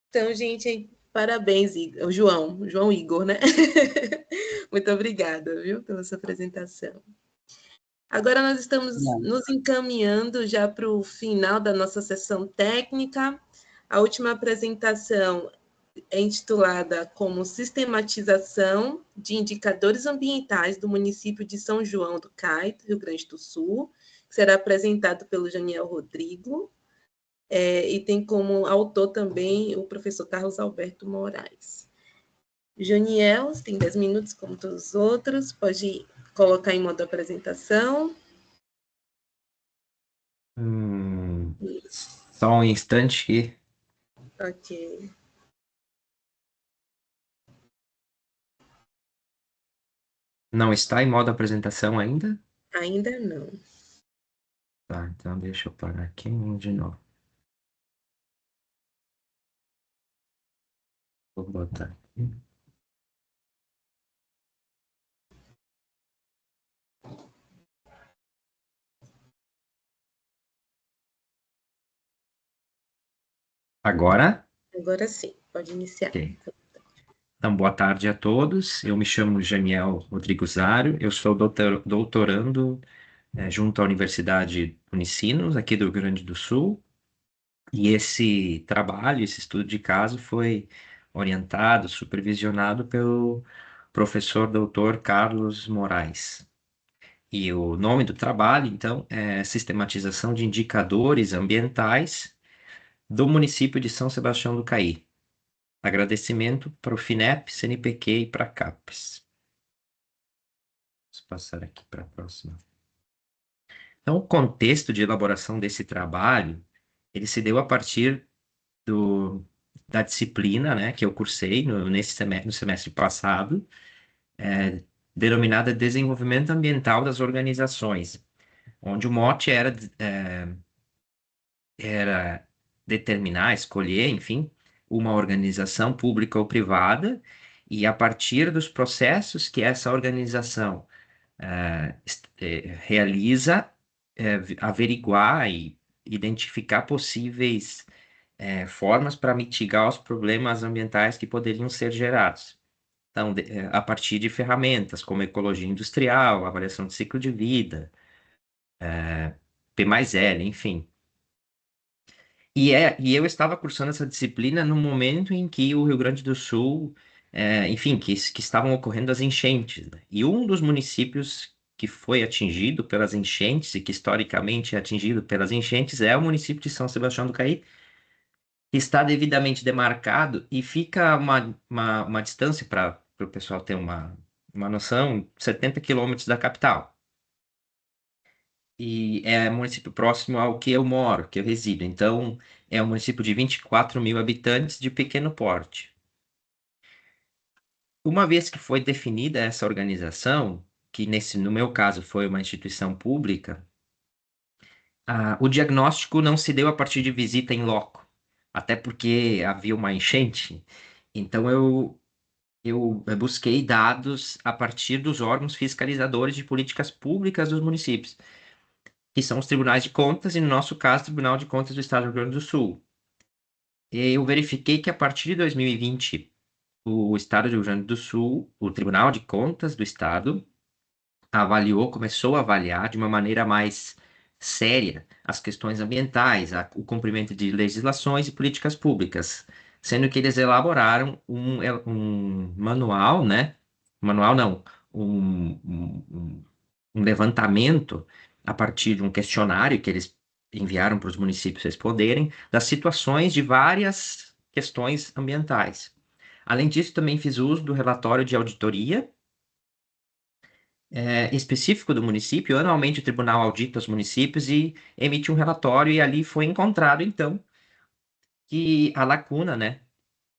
Então, gente, parabéns, Igor, João Igor, né? Muito obrigada, viu, pela sua apresentação. Agora nós estamos nos encaminhando já para o final da nossa sessão técnica. A última apresentação é intitulada como Sistematização de Indicadores Ambientais do município de São João do Caito, Rio Grande do Sul, que será apresentado pelo Janiel Rodrigo, e tem como autor também o professor Carlos Alberto Moraes. Janiel, você tem 10 minutos como todos os outros, pode colocar em modo apresentação. Só um instante aqui. Ok. Não está em modo apresentação ainda? Ainda não. Tá, então deixa eu parar aqui de novo. Vou botar aqui. Agora? Agora sim, pode iniciar. Ok. Então, boa tarde a todos. Eu me chamo Janiel Rodrigo Zário, eu sou doutorando junto à Universidade Unicinos, aqui do Rio Grande do Sul. E esse trabalho, esse estudo de caso foi orientado, supervisionado pelo professor doutor Carlos Moraes. E o nome do trabalho, então, é Sistematização de Indicadores Ambientais do município de São Sebastião do Caí. Agradecimento para o FINEP, CNPq e para a CAPES. Vamos passar aqui para a próxima. Então, o contexto de elaboração desse trabalho, ele se deu a partir da disciplina, né, que eu cursei no semestre passado, denominada Desenvolvimento Ambiental das Organizações, onde o mote era determinar, escolher, enfim, uma organização pública ou privada, e a partir dos processos que essa organização realiza, averiguar e identificar possíveis formas para mitigar os problemas ambientais que poderiam ser gerados. Então, a partir de ferramentas como ecologia industrial, avaliação de ciclo de vida, P mais L, enfim. E eu estava cursando essa disciplina no momento em que o Rio Grande do Sul, enfim, que estavam ocorrendo as enchentes, né? E um dos municípios que foi atingido pelas enchentes e que historicamente é atingido pelas enchentes é o município de São Sebastião do Caí, que está devidamente demarcado e fica uma distância para o pessoal ter uma noção, 70 quilômetros da capital. E é município próximo ao que eu moro, que eu resido. Então, é um município de 24 mil habitantes de pequeno porte. Uma vez que foi definida essa organização, que no meu caso foi uma instituição pública, o diagnóstico não se deu a partir de visita em loco, até porque havia uma enchente. Então, eu busquei dados a partir dos órgãos fiscalizadores de políticas públicas dos municípios, que são os tribunais de contas, e no nosso caso, o Tribunal de Contas do Estado do Rio Grande do Sul. Eu verifiquei que a partir de 2020, o Estado do Rio Grande do Sul, o Tribunal de Contas do Estado, começou a avaliar de uma maneira mais séria as questões ambientais, o cumprimento de legislações e políticas públicas, sendo que eles elaboraram um manual, né? Manual não, um levantamento a partir de um questionário que eles enviaram para os municípios responderem, das situações de várias questões ambientais. Além disso, também fiz uso do relatório de auditoria específico do município. Anualmente, o tribunal audita os municípios e emite um relatório, e ali foi encontrado, então, que a lacuna, né,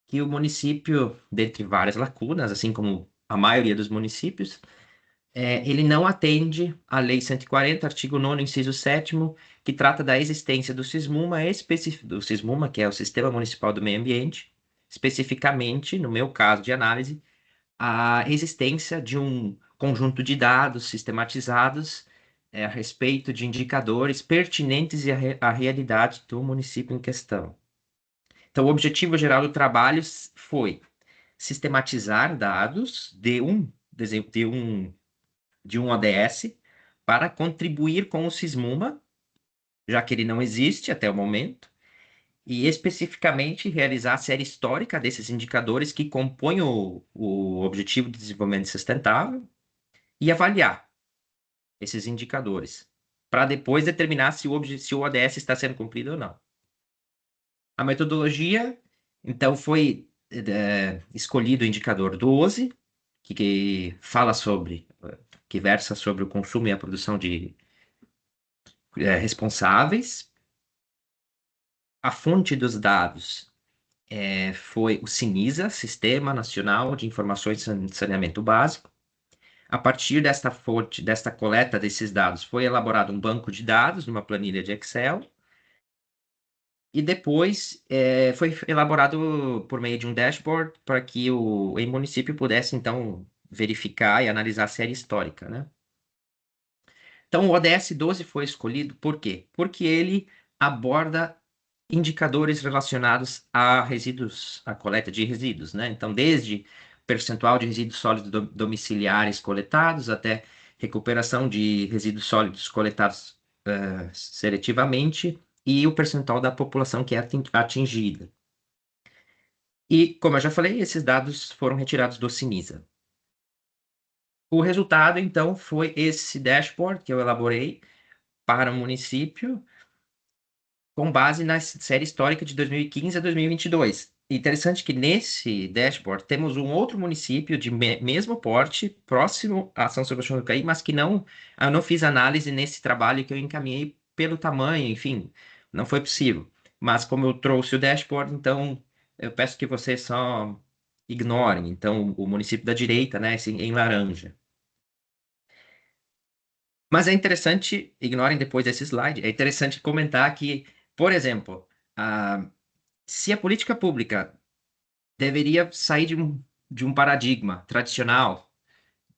que o município, dentre várias lacunas, assim como a maioria dos municípios, ele não atende à Lei 140, artigo 9º, inciso 7º, que trata da existência do SISMUMA, que é o Sistema Municipal do Meio Ambiente, especificamente, no meu caso de análise, a existência de um conjunto de dados sistematizados a respeito de indicadores pertinentes à realidade do município em questão. Então, o objetivo geral do trabalho foi sistematizar dados de um ODS para contribuir com o SISMUMA, já que ele não existe até o momento, e especificamente realizar a série histórica desses indicadores que compõem o Objetivo de Desenvolvimento Sustentável e avaliar esses indicadores, para depois determinar se o ODS está sendo cumprido ou não. A metodologia, então, foi escolhido o indicador 12, que versa sobre o consumo e a produção de responsáveis. A fonte dos dados foi o SINISA, Sistema Nacional de Informações de Saneamento Básico. A partir desta fonte, desta coleta desses dados, foi elaborado um banco de dados numa planilha de Excel. E depois foi elaborado por meio de um dashboard para que o município pudesse, então, verificar e analisar a série histórica, né? Então, o ODS 12 foi escolhido por quê? Porque ele aborda indicadores relacionados a resíduos, a coleta de resíduos, né? Então, desde percentual de resíduos sólidos domiciliares coletados até recuperação de resíduos sólidos coletados seletivamente e o percentual da população que é atingida. E, como eu já falei, esses dados foram retirados do SINISA. O resultado, então, foi esse dashboard que eu elaborei para o município, com base na série histórica de 2015 a 2022. Interessante que nesse dashboard temos um outro município de mesmo porte, próximo a São Sebastião do Caí, mas que eu não fiz análise nesse trabalho que eu encaminhei pelo tamanho, enfim, não foi possível. Mas como eu trouxe o dashboard, então eu peço que vocês só ignorem. Então, o município da direita, né, esse em laranja. Mas é interessante, ignorem depois desse slide, é interessante comentar que, por exemplo, se a política pública deveria sair de um paradigma tradicional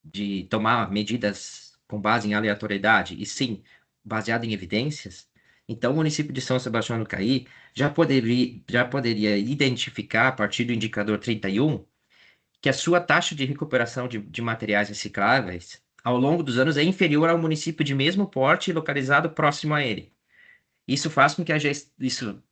de tomar medidas com base em aleatoriedade, e sim, baseado em evidências, então o município de São Sebastião do Caí já poderia identificar, a partir do indicador 31, que a sua taxa de recuperação de materiais recicláveis, ao longo dos anos, é inferior ao município de mesmo porte localizado próximo a ele. Isso faz com que isso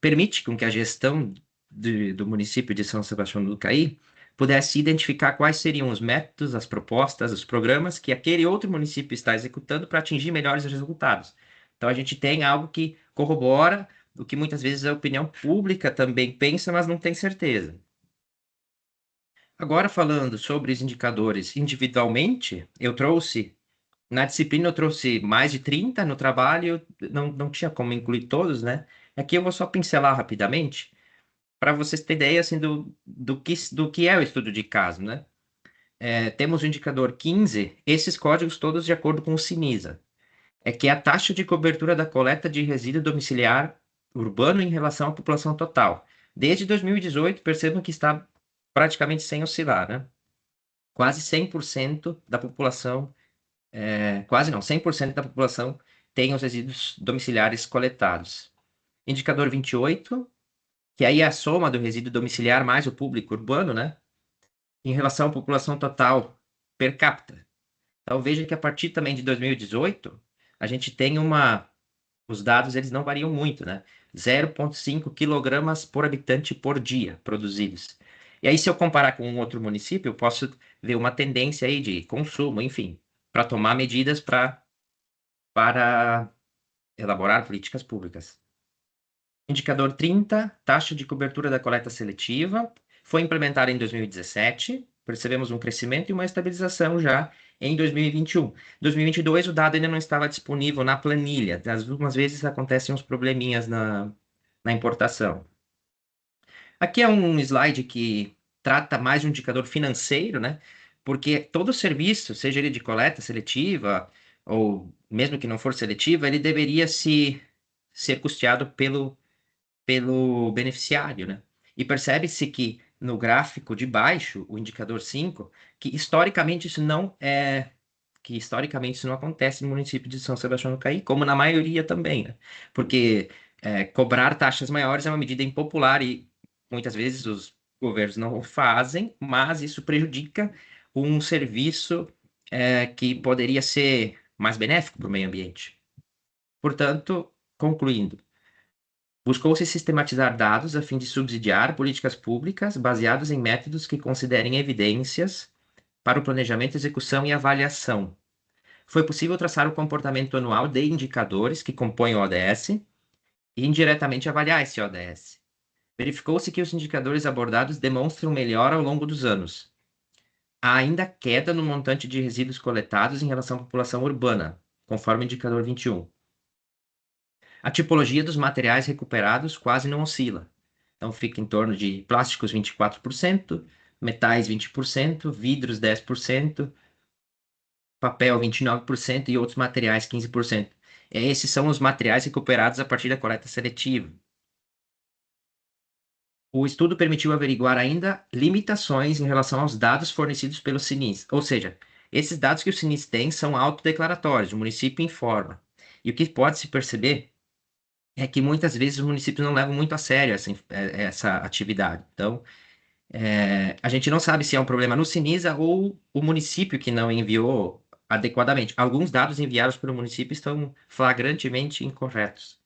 permite com que a gestão do município de São Sebastião do Caí pudesse identificar quais seriam os métodos, as propostas, os programas que aquele outro município está executando para atingir melhores resultados. Então a gente tem algo que corrobora o que muitas vezes a opinião pública também pensa, mas não tem certeza. Agora, falando sobre os indicadores individualmente, na disciplina eu trouxe mais de 30, no trabalho não tinha como incluir todos, né? Aqui eu vou só pincelar rapidamente, para vocês terem ideia, assim, do que é o estudo de caso, né? Temos o indicador 15, esses códigos todos de acordo com o CINISA, que é a taxa de cobertura da coleta de resíduo domiciliar urbano em relação à população total. Desde 2018, percebam que está praticamente sem oscilar, né? Quase 100% da população, quase não, 100% da população tem os resíduos domiciliares coletados. Indicador 28, que aí é a soma do resíduo domiciliar mais o público urbano, né? Em relação à população total per capita. Então veja que a partir também de 2018, a gente tem os dados eles não variam muito, né? 0,5 quilogramas por habitante por dia produzidos. E aí, se eu comparar com um outro município, eu posso ver uma tendência aí de consumo, enfim, para tomar medidas para elaborar políticas públicas. Indicador 30, taxa de cobertura da coleta seletiva, foi implementada em 2017, percebemos um crescimento e uma estabilização já em 2021. 2022, o dado ainda não estava disponível na planilha, algumas vezes acontecem uns probleminhas na importação. Aqui é um slide que trata mais de um indicador financeiro, né? Porque todo serviço, seja ele de coleta seletiva, ou mesmo que não for seletiva, ele deveria ser custeado pelo beneficiário, né? E percebe-se que no gráfico de baixo, o indicador 5, que historicamente isso não acontece no município de São Sebastião do Caí, como na maioria também, né? Porque cobrar taxas maiores é uma medida impopular e muitas vezes os governos não o fazem, mas isso prejudica um serviço que poderia ser mais benéfico para o meio ambiente. Portanto, concluindo, buscou-se sistematizar dados a fim de subsidiar políticas públicas baseadas em métodos que considerem evidências para o planejamento, execução e avaliação. Foi possível traçar o comportamento anual de indicadores que compõem o ODS e indiretamente avaliar esse ODS. Verificou-se que os indicadores abordados demonstram melhora ao longo dos anos. Há ainda queda no montante de resíduos coletados em relação à população urbana, conforme o indicador 21. A tipologia dos materiais recuperados quase não oscila. Então, fica em torno de plásticos 24%, metais 20%, vidros 10%, papel 29% e outros materiais 15%. Esses são os materiais recuperados a partir da coleta seletiva. O estudo permitiu averiguar ainda limitações em relação aos dados fornecidos pelo CINIS, ou seja, esses dados que o CINIS tem são autodeclaratórios, o município informa. E o que pode-se perceber é que muitas vezes os municípios não levam muito a sério essa atividade. Então, a gente não sabe se é um problema no CINISA ou o município que não enviou adequadamente. Alguns dados enviados pelo município estão flagrantemente incorretos.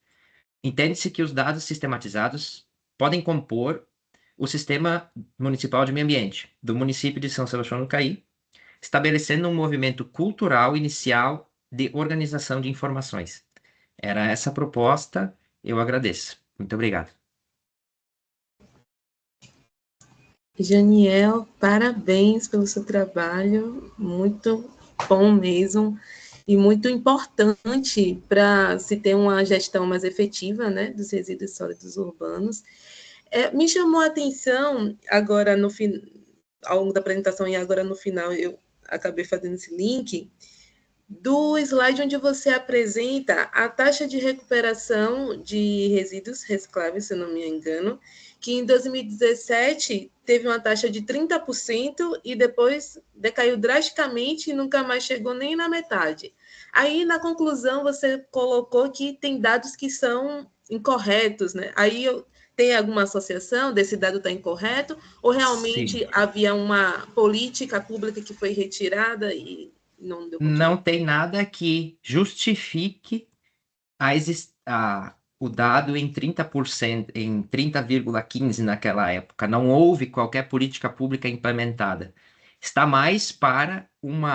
Entende-se que os dados sistematizados podem compor o Sistema Municipal de Meio Ambiente do município de São Sebastião do Caí, estabelecendo um movimento cultural inicial de organização de informações. Era essa a proposta, eu agradeço. Muito obrigado. Janiel, parabéns pelo seu trabalho, muito bom mesmo, e muito importante para se ter uma gestão mais efetiva, né, dos resíduos sólidos urbanos. Me chamou a atenção, agora ao longo da apresentação e agora no final eu acabei fazendo esse link, do slide onde você apresenta a taxa de recuperação de resíduos recicláveis, se eu não me engano, que em 2017 teve uma taxa de 30% e depois decaiu drasticamente e nunca mais chegou nem na metade. Aí, na conclusão, você colocou que tem dados que são incorretos, né? Aí tem alguma associação desse dado está incorreto, ou realmente havia uma política pública que foi retirada e não deu continuidade? Não tem nada que justifique o dado em 30%, em 30,15% naquela época. Não houve qualquer política pública implementada. Está mais para um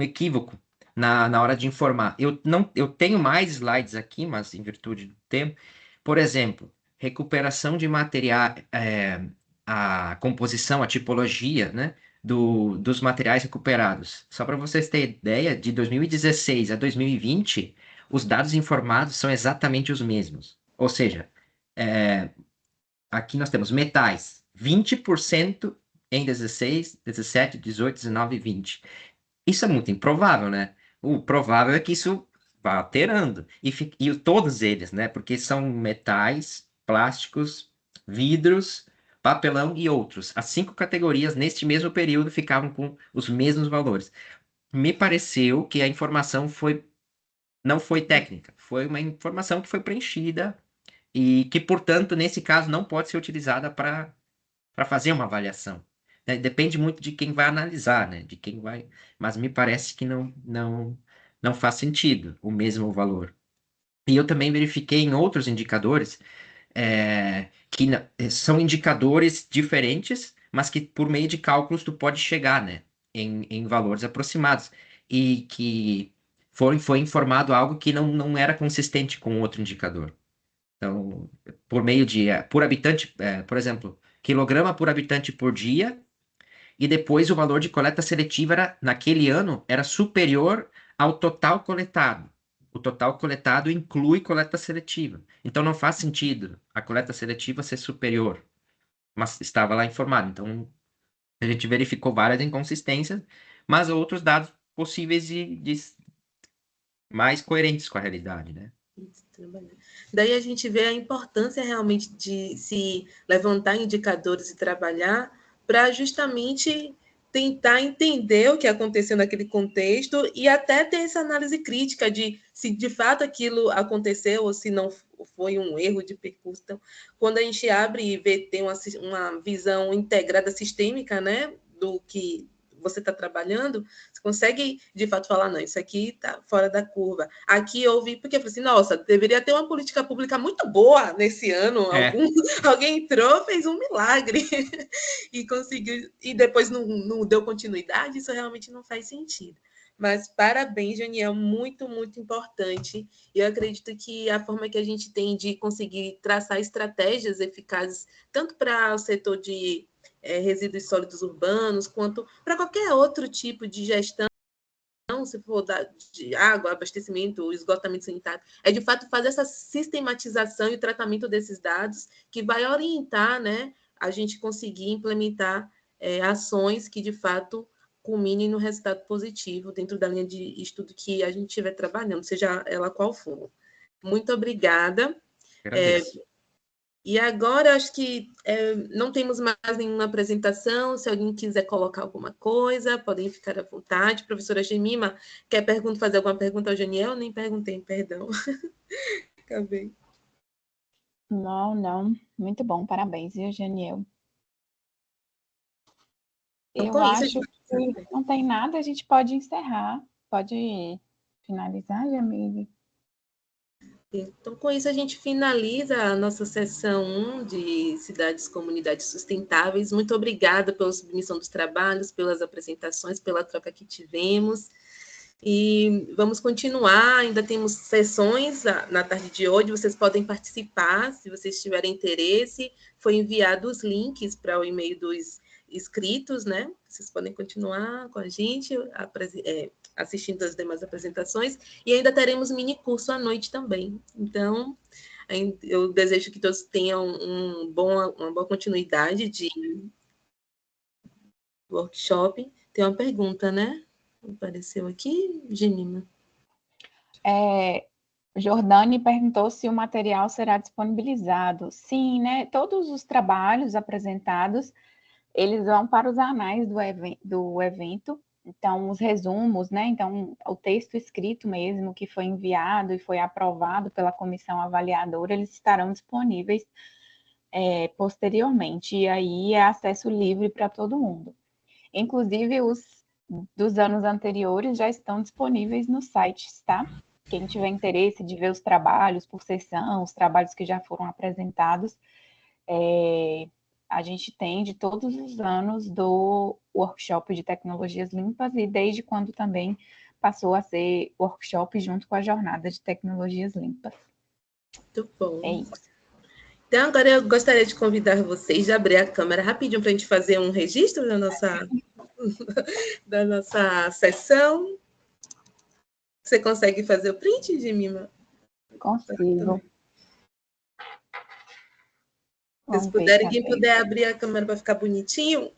equívoco na hora de informar. Eu tenho mais slides aqui, mas em virtude do tempo. Por exemplo, recuperação de material, a composição, a tipologia, né, dos materiais recuperados. Só para vocês terem ideia, de 2016 a 2020, os dados informados são exatamente os mesmos. Ou seja, aqui nós temos metais, 20% em 16, 17, 18, 19 e 20. Isso é muito improvável, né? O provável é que isso vá alterando. E todos eles, né? Porque são metais, plásticos, vidros, papelão e outros. As 5 categorias, neste mesmo período, ficavam com os mesmos valores. Me pareceu que a informação não foi técnica, foi uma informação que foi preenchida e que, portanto, nesse caso, não pode ser utilizada para fazer uma avaliação. Depende muito de quem vai analisar, né? De quem vai. Mas me parece que não faz sentido o mesmo valor. E eu também verifiquei em outros indicadores que são indicadores diferentes, mas que por meio de cálculos tu pode chegar, né? Em valores aproximados. E que foi informado algo que não era consistente com outro indicador. Então, por meio de por habitante, por exemplo, quilograma por habitante por dia, e depois o valor de coleta seletiva naquele ano era superior ao total coletado. O total coletado inclui coleta seletiva. Então não faz sentido a coleta seletiva ser superior, mas estava lá informado. Então a gente verificou várias inconsistências, mas outros dados possíveis de mais coerentes com a realidade, né? Daí a gente vê a importância realmente de se levantar indicadores e trabalhar para justamente tentar entender o que aconteceu naquele contexto e até ter essa análise crítica de se de fato aquilo aconteceu ou se não foi um erro de percurso. Então, quando a gente abre e vê, tem uma visão integrada sistêmica, né, do que você está trabalhando, você consegue, de fato, falar, não, isso aqui está fora da curva. Aqui eu ouvi, porque eu falei assim, nossa, deveria ter uma política pública muito boa nesse ano. Alguém entrou, fez um milagre e conseguiu, e depois não deu continuidade, isso realmente não faz sentido. Mas parabéns, Janiel, muito, muito importante. Eu acredito que a forma que a gente tem de conseguir traçar estratégias eficazes, tanto para o setor de resíduos sólidos urbanos, quanto para qualquer outro tipo de gestão, se for de água, abastecimento, esgotamento sanitário, é de fato fazer essa sistematização e o tratamento desses dados que vai orientar, né, a gente conseguir implementar ações que de fato culminem no resultado positivo dentro da linha de estudo que a gente estiver trabalhando, seja ela qual for. Muito obrigada. E agora, acho que não temos mais nenhuma apresentação. Se alguém quiser colocar alguma coisa, podem ficar à vontade. Professora Gemima, quer fazer alguma pergunta ao Janiel? Nem perguntei, perdão. Acabei. Não. Muito bom, parabéns, viu, Janiel? Eu isso, acho que não tem nada, a gente pode encerrar. Pode finalizar, Jamile? Então, com isso, a gente finaliza a nossa sessão 1 de Cidades e Comunidades Sustentáveis. Muito obrigada pela submissão dos trabalhos, pelas apresentações, pela troca que tivemos. E vamos continuar, ainda temos sessões na tarde de hoje, vocês podem participar, se vocês tiverem interesse. Foi enviado os links para o e-mail dos inscritos, né? Vocês podem continuar com a gente, assistindo as demais apresentações, e ainda teremos mini curso à noite também. Então, eu desejo que todos tenham uma boa continuidade de workshop. Tem uma pergunta, né? Apareceu aqui, Gemima. Jordane perguntou se o material será disponibilizado. Sim, né? Todos os trabalhos apresentados, eles vão para os anais do evento. Então, os resumos, né? Então, o texto escrito mesmo, que foi enviado e foi aprovado pela comissão avaliadora, eles estarão disponíveis posteriormente. E aí é acesso livre para todo mundo. Inclusive, os dos anos anteriores já estão disponíveis no site, tá? Quem tiver interesse de ver os trabalhos por sessão, os trabalhos que já foram apresentados, a gente tem de todos os anos do workshop de tecnologias limpas e desde quando também passou a ser workshop junto com a jornada de tecnologias limpas. Muito bom. É isso. Então, agora eu gostaria de convidar vocês a abrir a câmera rapidinho para a gente fazer um registro da nossa sessão. Você consegue fazer o print, Gemima? Consigo. Se vocês puderem, quem puder abrir a câmera para ficar bonitinho.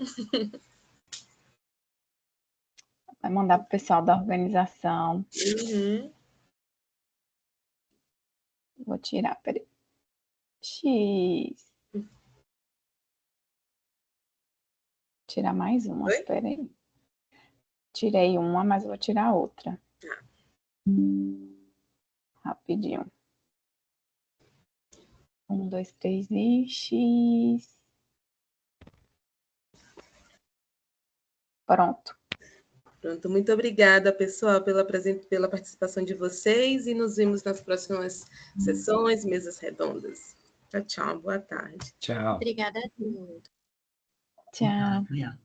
Vai mandar para o pessoal da organização. Uhum. Vou tirar, peraí. X. Tirar mais uma, espera aí. Tirei uma, mas vou tirar outra. Rapidinho. 1, 2, 3 e X. Pronto. Pronto, muito obrigada, pessoal, pela participação de vocês e nos vemos nas próximas sessões, mesas redondas. Tchau, tchau. Boa tarde. Tchau. Obrigada a todos. Tchau. Obrigado.